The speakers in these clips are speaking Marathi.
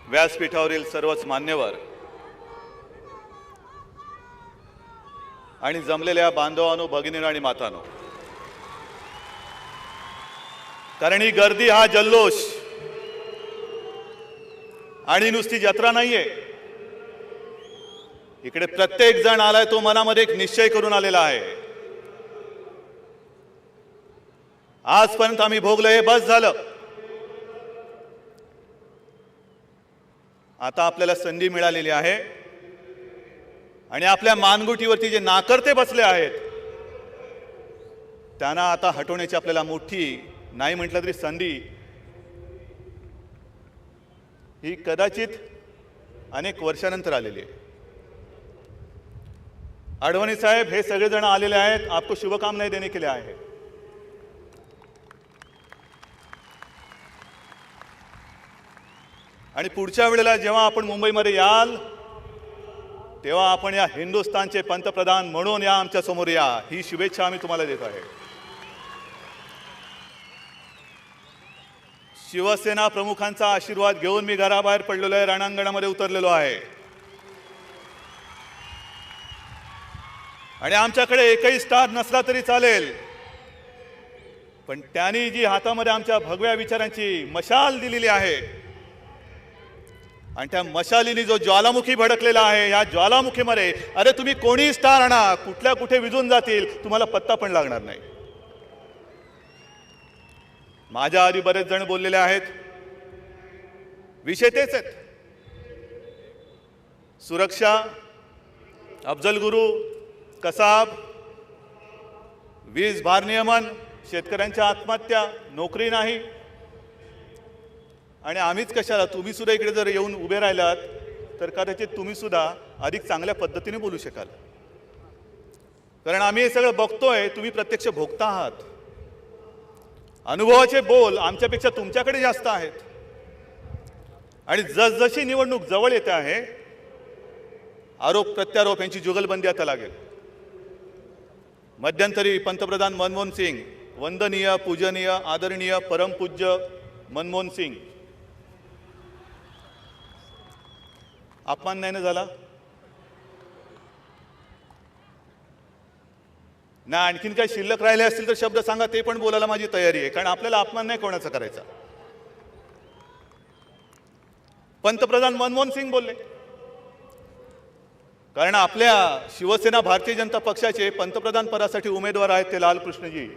व्यासपीठावरील सर्वच मान्यवर आणि जमलेल्या बांधवांनो, भगिनींनो आणि मातांनो, कारण ही गर्दी, हा जल्लोष आणि नुसती जत्रा नाहीये. इकडे प्रत्येक जण आलाय तो मनामध्ये एक निश्चय करून आलेला आहे. आजपर्यंत आम्ही भोगलं, हे बस झालं. आता आपल्याला संधी मिळालेली आहे आणि आपल्या मानगुटीवरती जे नाकर्ते बसले आहेत त्यांना आता हटवण्याची आपल्याला मोठी, नाही म्हटलं तरी संधी ही कदाचित अनेक वर्षानंतर आलेली आहे. आडवाणी साहेब हे सगळेजण आलेले आहेत, आपको शुभकामनाएं देने के लिए आए हैं. आणि पुढच्या वेळेला जेव्हा आपण मुंबईमध्ये याल तेव्हा आपण या हिंदुस्थानचे पंतप्रधान म्हणून या आमच्या समोर या, ही शुभेच्छा आम्ही तुम्हाला देत आहे. शिवसेना प्रमुखांचा आशीर्वाद घेऊन मी घराबाहेर पडलेलो आहे, रणांगणामध्ये उतरलेलो आहे. आणि आमच्याकडे एकही स्टार नसला तरी चालेल, पण त्यांनी जी हातामध्ये आमच्या भगव्या विचारांची मशाल दिलेली आहे आणि त्या मशालीने जो ज्वालामुखी भडकलेला आहे, या ज्वालामुखीमध्ये अरे तुम्ही कोणी स्टार आणा, कुठल्या कुठे विझून जातील, तुम्हाला पत्ता पण लागणार नाही. माझ्या आधी बरेच जण बोललेले आहेत, विषय तेच आहेत. सुरक्षा, अफजल गुरु, कसाब, वीज भारनियमन, शेतकऱ्यांच्या आत्महत्या, नोकरी नाही. आणि आम्हीच कशाला, तुम्ही सुद्धा इकडे जर येऊन उभे राहिलात तर कदाचित तुम्ही सुद्धा अधिक चांगल्या पद्धतीने बोलू शकाल. कारण आम्ही हे सगळं बघतोय, तुम्ही प्रत्यक्ष भोगता आहात. अनुभवाचे बोल आमच्यापेक्षा तुमच्याकडे जास्त आहेत. आणि जसजशी निवडणूक जवळ येते आहे, आरोप प्रत्यारोप यांची जुगलबंदी आता लागेल. मध्यंतरी पंतप्रधान मनमोहन सिंग, वंदनीय, पूजनीय, आदरणीय, परमपूज्य मनमोहन सिंग, अपमान नाही ना झाला ना? आणखीन काही शिल्लक राहिले असतील तर शब्द सांगा, ते पण बोलायला माझी तयारी आहे, कारण आपल्याला अपमान नाही कोणाचा करायचा. पंतप्रधान मनमोहन सिंग बोलले, कारण आपल्या शिवसेना भारतीय जनता पक्षाचे पंतप्रधान पदासाठी उमेदवार आहेत ते लालकृष्णजी.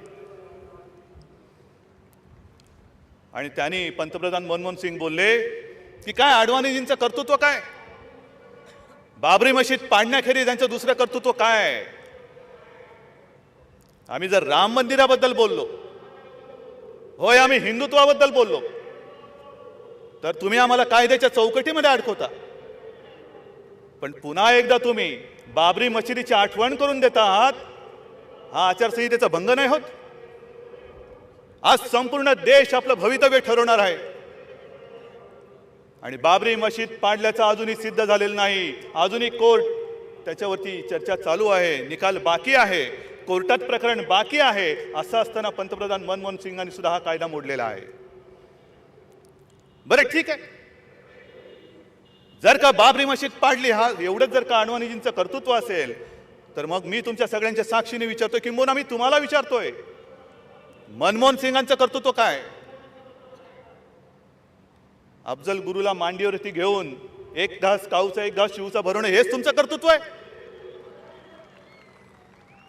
आणि त्यांनी पंतप्रधान मनमोहन सिंग बोलले की काय आडवाणीजींचं कर्तृत्व काय, बाबरी मशीद पाडण्याखेरीज त्यांचं दुसरं कर्तृत्व काय. आम्ही जर राम मंदिराबद्दल बोललो, होय आम्ही हिंदुत्वाबद्दल बोललो, तर तुम्ही आम्हाला कायद्याच्या चौकटीमध्ये अडकवता. पण पुन्हा एकदा तुम्ही बाबरी मशिदीची आठवण करून देता आहात. हा आचारसंहितेचा भंग नाही होत? आज संपूर्ण देश आपलं भवितव्य ठरवणार आहे आणि बाबरी मशीद पाडल्याचं अजूनही सिद्ध झालेलं नाही. अजूनही कोर्ट त्याच्यावरती चर्चा चालू आहे, निकाल बाकी आहे, कोर्टात प्रकरण बाकी आहे. असं असताना पंतप्रधान मनमोहन सिंगांनी सुद्धा हा कायदा मोडलेला आहे. बरं ठीक आहे, जर का बाबरी मशीद पाडली, हा एवढंच जर का आडवाणीजींचं कर्तृत्व असेल, तर मग मी तुमच्या सगळ्यांच्या साक्षीने विचारतोय, किंबहुना मी तुम्हाला विचारतोय, मनमोहन सिंगांचं कर्तृत्व काय? अफजल गुरुला मांडीवरती घेऊन एक घास काऊचा एक घास शिवचा भरवणं, हेच तुमचं कर्तृत्व आहे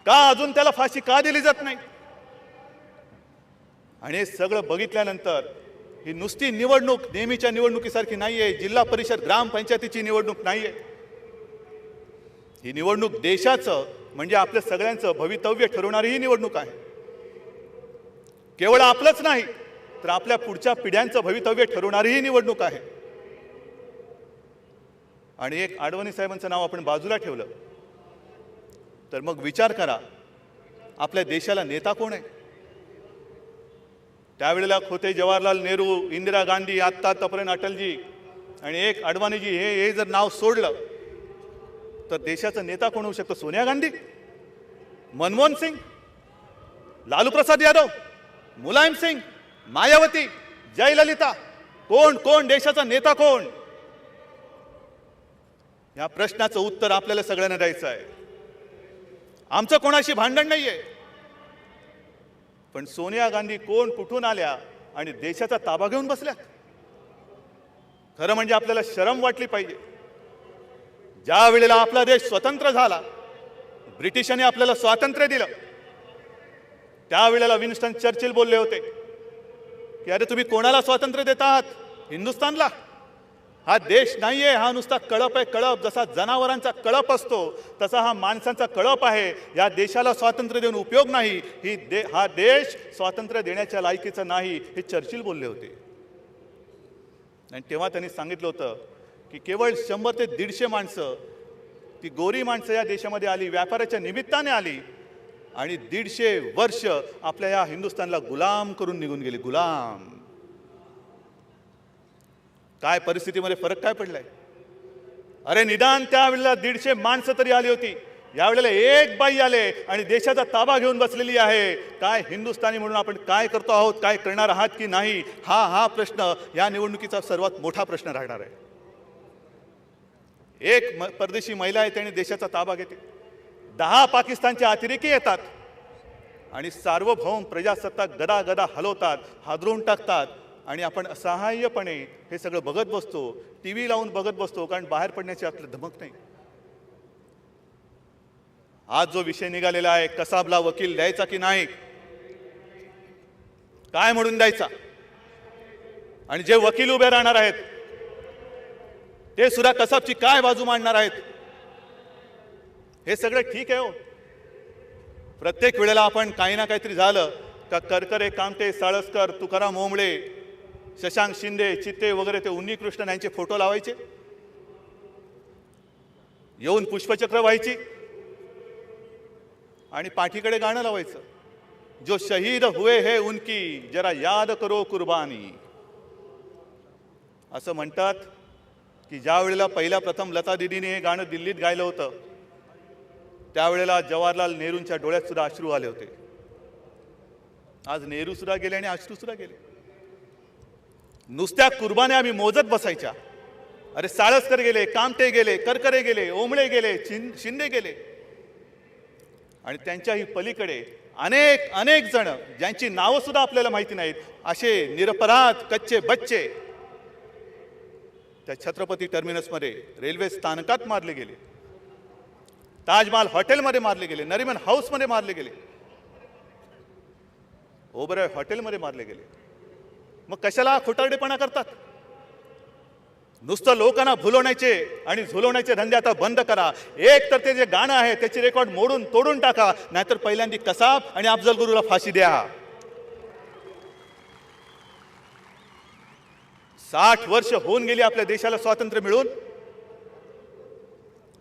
का? अजून त्याला फाशी का दिली जात नाही? आणि हे सगळं बघितल्यानंतर ही नुसती निवडणूक नेहमीच्या निवडणुकीसारखी नाहीये, जिल्हा परिषद ग्रामपंचायतीची निवडणूक नाहीये. ही निवडणूक देशाचं म्हणजे आपल्या सगळ्यांचं भवितव्य ठरवणारी ही निवडणूक आहे. केवळ आपलंच नाही तर आपल्या पुढच्या पिढ्यांचं भवितव्य ठरवणारी ही निवडणूक आहे. आणि एक आडवाणी साहेबांचं नाव आपण बाजूला ठेवलं तर मग विचार करा, आपल्या देशाला नेता कोण आहे? त्यावेळेला होते जवाहरलाल नेहरू, इंदिरा गांधी, आत्तापर्यंत अटलजी आणि एक आडवाणीजी. हे जर नाव सोडलं तर देशाचा नेता कोण होऊ शकतो? सोनिया गांधी, मनमोहन सिंग, लालू प्रसाद यादव, मुलायम सिंग, मायावती, जयललिता. कोण कोण देशाचा नेता कोण? या प्रश्नाचं उत्तर आपल्याला सगळ्यांना द्यायचं आहे. आमचं कोणाशी भांडण नाहीये, पण सोनिया गांधी कोण कुठून आल्या आणि देशाचा ताबा घेऊन बसल्या. खरं म्हणजे आपल्याला शरम वाटली पाहिजे. ज्या वेळेला आपला देश स्वतंत्र झाला, ब्रिटिशांनी आपल्याला स्वातंत्र्य दिलं, त्यावेळेला विन्स्टन चर्चिल बोलले होते की अरे तुम्ही कोणाला स्वातंत्र्य देत आहात? हिंदुस्थानला. हा देश नाहीये, हा नुसता कळप आहे. कळप जसा जनावरांचा कळप असतो तसा हा माणसांचा कळप आहे. या देशाला स्वातंत्र्य देऊन उपयोग नाही. हा देश स्वातंत्र्य देण्याच्या लायकीचा नाही, हे चर्चिल बोलले होते. आणि तेव्हा त्यांनी सांगितलं होतं की केवळ 100 ते 150 माणसं, ती गोरी माणसं या देशामध्ये आली, व्यापाराच्या निमित्ताने आली आणि 150 वर्ष आपल्या या हिंदुस्थानला गुलाम करून निघून गेली. गुलाम. काय परिस्थितीमध्ये फरक काय पडलाय? अरे निदान त्यावेळेला 150 माणसं तरी आली होती, यावेळेला एक बाई आले आणि देशाचा ताबा घेऊन बसलेली आहे. काय हिंदुस्थानी म्हणून आपण काय करतो आहोत, काय करणार आहात की नाही, हा प्रश्न या निवडणुकीचा सर्वात मोठा प्रश्न राहणार आहे. एक परदेशी महिला आहे, त्याने देशाचा ताबा घेते. 10 पाकिस्तानचे अतिरेकी येतात आणि सार्वभौम प्रजासत्ताक गदा गदा हलवतात, हादरून टाकतात आणि आपण असहाय्यपणे हे सगळं बघत बसतो, टीव्ही लावून बघत बसतो, कारण बाहेर पडण्याची आपल्याला धमक नाही. आज जो विषय निघालेला आहे, कसाबला वकील द्यायचा की नाही, काय म्हणून द्यायचा, आणि जे वकील उभे राहणार आहेत ते सुद्धा कसाबची काय बाजू मांडणार आहेत, हे सगळं ठीक आहे हो. प्रत्येक वेळेला आपण काही ना काहीतरी झालं का करकरे, कामटे, साळसकर, तुकाराम ओंबळे, शशांक शिंदे, चित्ते वगैरे ते उन्नीकृष्णन यांचे फोटो लावायचे, येऊन पुष्पचक्र व्हायची आणि पाठीकडे गाणं लावायचं, जो शहीद हुए है उनकी जरा याद करो कुर्बानी. असं म्हणतात की ज्या वेळेला प्रथम लता दीदीने हे गाणं दिल्लीत गायलं होतं, त्यावेळेला जवाहरलाल नेहरूंच्या डोळ्यात सुद्धा अश्रू आले होते. आज नेहरू सुद्धा गेले आणि अश्रू सुद्धा गेले. नुसत्या कुर्बान्या आम्ही मोजत बसायच्या. अरे साळसकर गेले, कामटे गेले, करकरे गेले, ओंबळे गेले, शिंदे गेले, आणि त्यांच्याही पलीकडे अनेक अनेक जण ज्यांची नावं सुद्धा आपल्याला माहिती नाहीत, असे निरपराध कच्चे बच्चे त्या छत्रपती टर्मिनसमध्ये रेल्वे स्थानकात मारले गेले, ताजमहाल हॉटेलमध्ये मारले गेले, नरिमन हाऊसमध्ये मारले गेले, ओबराय हॉटेलमध्ये मारले गेले. मग कशाला खोटारडेपणा करतात? नुसतं लोकांना भुलवण्याचे आणि झुलवण्याचे धंदे आता बंद करा. एक तर ते जे गाणं आहे त्याची रेकॉर्ड मोडून तोडून टाका, नाहीतर पहिल्यांदा कसाब आणि अफजल गुरुला फाशी द्या. 60 वर्ष होऊन गेली आपल्या देशाला स्वातंत्र्य मिळून,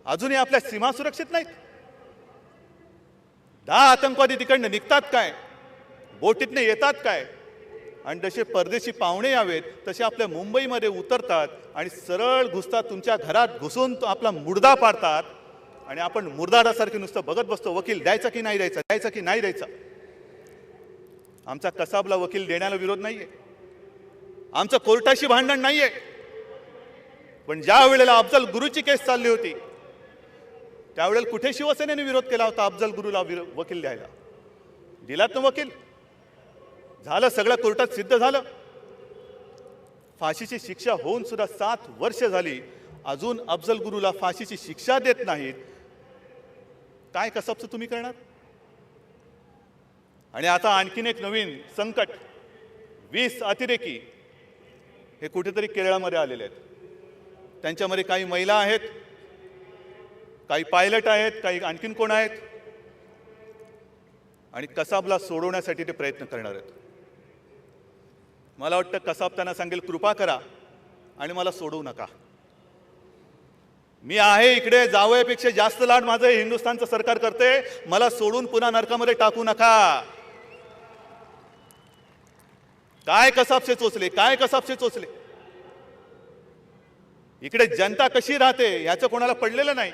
अजूनही आपल्या सीमा सुरक्षित नाहीत. 10 आतंकवादी तिकडनं निघतात काय, बोटीतने येतात काय, आणि जसे परदेशी पाहुणे यावेत तसे आपल्या मुंबईमध्ये उतरतात आणि सरळ घुसतात, तुमच्या घरात घुसून आपला मुर्दा पाडतात, आणि आपण मुर्दाडासारखे नुसतं बघत बसतो. वकील द्यायचा की नाही द्यायचा, द्यायचा की नाही द्यायचा. आमचा कसाबला वकील देण्याला विरोध नाहीये, आमचं कोर्टाशी भांडण नाहीये, पण ज्या वेळेला अफजल गुरुची केस चालली होती त्यावेळेला कुठे शिवसेनेने विरोध केला होता अफजल गुरुला वकील द्यायला? दिलात ना वकील, झालं, सगळं कोर्टात सिद्ध झालं. फाशीची शिक्षा होऊन सुद्धा 7 वर्ष झाली, अजून अफजल गुरुला फाशीची शिक्षा देत नाहीत. काय कसबचं तुम्ही करणार? आणि आता आणखीन एक नवीन संकट, 20 अतिरेकी हे कुठेतरी केरळमध्ये आलेले आहेत. त्यांच्यामध्ये काही महिला आहेत, काही पायलट आहेत, काही आणखीन कोण आहेत, आणि कसाबला सोडवण्यासाठी ते प्रयत्न करणार आहेत. मला वाटतं कसाब त्यांना सांगेल कृपा करा आणि मला सोडवू नका. मी आहे इकडे, जावयापेक्षा जास्त लाड माझं हिंदुस्थानचं सरकार करते, मला सोडून पुन्हा नरकामध्ये टाकू नका. काय कसाबचे चोचले, काय कसाबचे चोचले. इकडे जनता कशी राहते याचं कोणाला पडलेलं नाही.